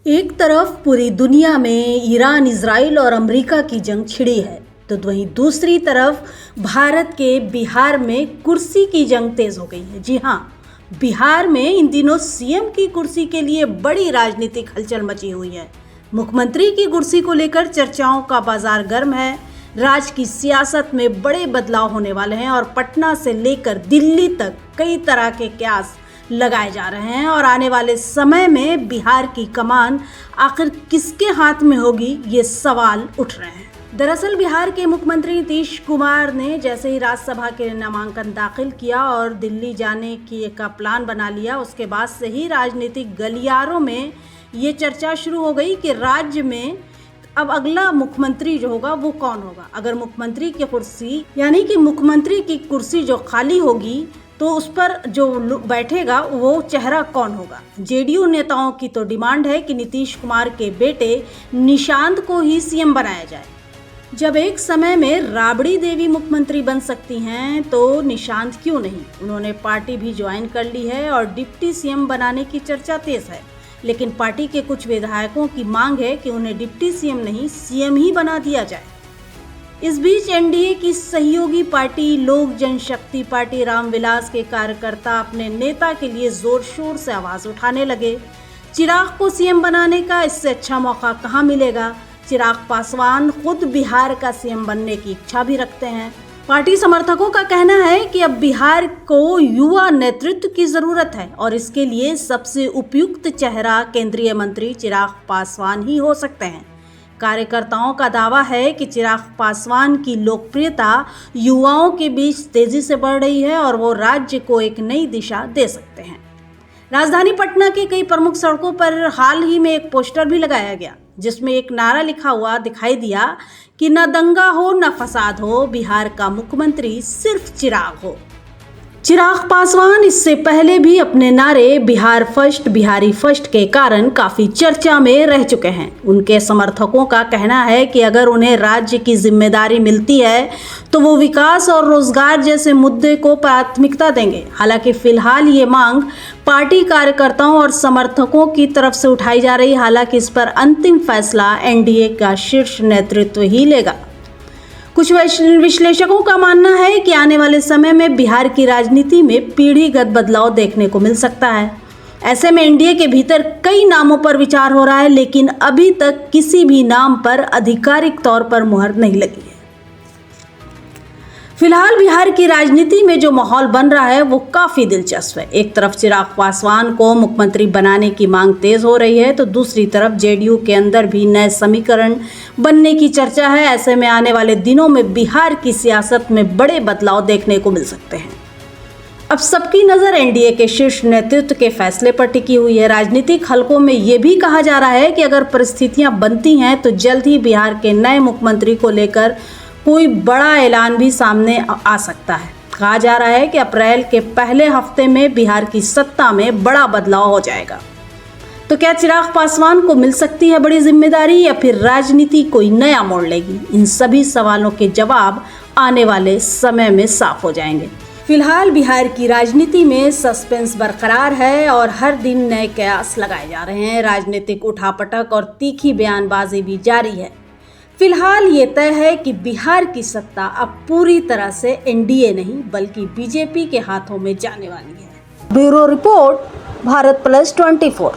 एक तरफ पूरी दुनिया में ईरान, इजराइल और अमेरिका की जंग छिड़ी है, तो वहीं दूसरी तरफ भारत के बिहार में कुर्सी की जंग तेज हो गई है। जी हाँ, बिहार में इन दिनों सीएम की कुर्सी के लिए बड़ी राजनीतिक हलचल मची हुई है। मुख्यमंत्री की कुर्सी को लेकर चर्चाओं का बाजार गर्म है। राज्य की सियासत में बड़े बदलाव होने वाले हैं और पटना से लेकर दिल्ली तक कई तरह के कयास लगाए जा रहे हैं और आने वाले समय में बिहार की कमान आखिर किसके हाथ में होगी, ये सवाल उठ रहे हैं। दरअसल बिहार के मुख्यमंत्री नीतीश कुमार ने जैसे ही राज्यसभा के नामांकन दाखिल किया और दिल्ली जाने की का प्लान बना लिया, उसके बाद से ही राजनीतिक गलियारों में ये चर्चा शुरू हो गई कि राज्य में अब अगला मुख्यमंत्री जो होगा वो कौन होगा। अगर मुख्यमंत्री की कुर्सी यानी कि मुख्यमंत्री की कुर्सी जो खाली होगी तो उस पर जो बैठेगा वो चेहरा कौन होगा। जेडीयू नेताओं की तो डिमांड है कि नीतीश कुमार के बेटे निशांत को ही सीएम बनाया जाए। जब एक समय में राबड़ी देवी मुख्यमंत्री बन सकती हैं तो निशांत क्यों नहीं। उन्होंने पार्टी भी ज्वाइन कर ली है और डिप्टी सीएम बनाने की चर्चा तेज है, लेकिन पार्टी के कुछ विधायकों की मांग है कि उन्हें डिप्टी सीएम नहीं सीएम ही बना दिया जाए। इस बीच एनडीए की सहयोगी पार्टी लोक जनशक्ति पार्टी रामविलास के कार्यकर्ता अपने नेता के लिए जोर शोर से आवाज उठाने लगे। चिराग को सीएम बनाने का इससे अच्छा मौका कहां मिलेगा। चिराग पासवान खुद बिहार का सीएम बनने की इच्छा भी रखते हैं। पार्टी समर्थकों का कहना है कि अब बिहार को युवा नेतृत्व की जरूरत है और इसके लिए सबसे उपयुक्त चेहरा केंद्रीय मंत्री चिराग पासवान ही हो सकते हैं। कार्यकर्ताओं का दावा है कि चिराग पासवान की लोकप्रियता युवाओं के बीच तेजी से बढ़ रही है और वो राज्य को एक नई दिशा दे सकते हैं। राजधानी पटना के कई प्रमुख सड़कों पर हाल ही में एक पोस्टर भी लगाया गया, जिसमें एक नारा लिखा हुआ दिखाई दिया कि न दंगा हो न फसाद हो, बिहार का मुख्यमंत्री सिर्फ चिराग हो। चिराग पासवान इससे पहले भी अपने नारे बिहार फर्स्ट, बिहारी फर्स्ट के कारण काफी चर्चा में रह चुके हैं। उनके समर्थकों का कहना है कि अगर उन्हें राज्य की जिम्मेदारी मिलती है तो वो विकास और रोजगार जैसे मुद्दे को प्राथमिकता देंगे। हालांकि फिलहाल ये मांग पार्टी कार्यकर्ताओं और समर्थकों की तरफ से उठाई जा रही, हालांकि इस पर अंतिम फैसला एनडीए का शीर्ष नेतृत्व ही लेगा। कुछ विश्लेषकों का मानना है कि आने वाले समय में बिहार की राजनीति में पीढ़ीगत बदलाव देखने को मिल सकता है। ऐसे में एनडीए के भीतर कई नामों पर विचार हो रहा है, लेकिन अभी तक किसी भी नाम पर आधिकारिक तौर पर मुहर नहीं लगी है। फिलहाल बिहार की राजनीति में जो माहौल बन रहा है वो काफी दिलचस्प है। एक तरफ चिराग पासवान को मुख्यमंत्री बनाने की मांग तेज हो रही है, तो दूसरी तरफ जेडीयू के अंदर भी नए समीकरण बनने की चर्चा है। ऐसे में आने वाले दिनों में बिहार की सियासत में बड़े बदलाव देखने को मिल सकते हैं। अब सबकी नजर एनडीए के शीर्ष नेतृत्व के फैसले पर टिकी हुई है। राजनीतिक हलकों में ये भी कहा जा रहा है कि अगर परिस्थितियां बनती हैं तो जल्द ही बिहार के नए मुख्यमंत्री को लेकर कोई बड़ा ऐलान भी सामने आ सकता है। कहा जा रहा है कि अप्रैल के पहले हफ्ते में बिहार की सत्ता में बड़ा बदलाव हो जाएगा। तो क्या चिराग पासवान को मिल सकती है बड़ी जिम्मेदारी या फिर राजनीति कोई नया मोड़ लेगी? इन सभी सवालों के जवाब आने वाले समय में साफ हो जाएंगे। फिलहाल बिहार की राजनीति में सस्पेंस बरकरार है और हर दिन नए कयास लगाए जा रहे हैं। राजनीतिक उठापटक और तीखी बयानबाजी भी जारी है। फिलहाल ये तय है कि बिहार की सत्ता अब पूरी तरह से एनडीए नहीं बल्कि बीजेपी के हाथों में जाने वाली है। Bureau report, Bharat plus 24।